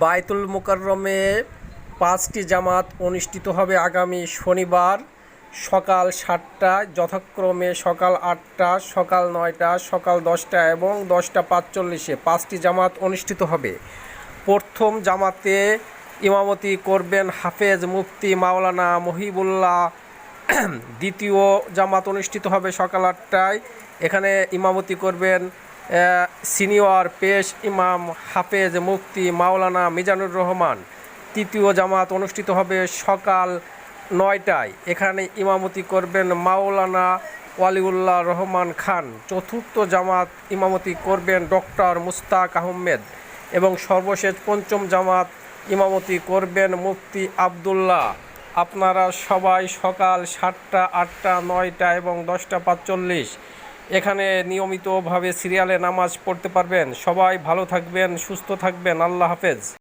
বায়তুল মুকাররমে ৫টি জামাত অনুষ্ঠিত হবে আগামী শনিবার সকাল ৭টায়, যথাক্রমে সকাল ৮টা, সকাল ৯টা, সকাল ১০টা এবং ১০টা ৪৫-এ ৫টি জামাত অনুষ্ঠিত হবে। প্রথম জামাতে ইমামতি করবেন হাফেজ মুফতি মাওলানা মহিবুল্লাহ। দ্বিতীয় জামাত অনুষ্ঠিত হবে সকাল ৮টায়। এখানে ইমামতি করবেন সিনিয়র পেশ ইমাম হাফেজ মুফতি মাওলানা মিজানুর রহমান। তৃতীয় জামাত অনুষ্ঠিত হবে সকাল ৯টায়। এখানে ইমামতি করবেন মাওলানা ওয়ালিউল্লাহ রহমান খান। চতুর্থ জামাত ইমামতি করবেন ডক্টর মুস্তাক আহমেদ এবং সর্বশেষ পঞ্চম জামাত ইমামতি করবেন মুফতি আবদুল্লাহ। আপনারা সবাই সকাল ৭টা, ৮টা, ৯টা এবং ১০টা ৪৫ এখানে নিয়মিতভাবে সিরিয়ালে নামাজ পড়তে পারবেন। সবাই ভালো থাকবেন, সুস্থ থাকবেন। আল্লাহ হাফেজ।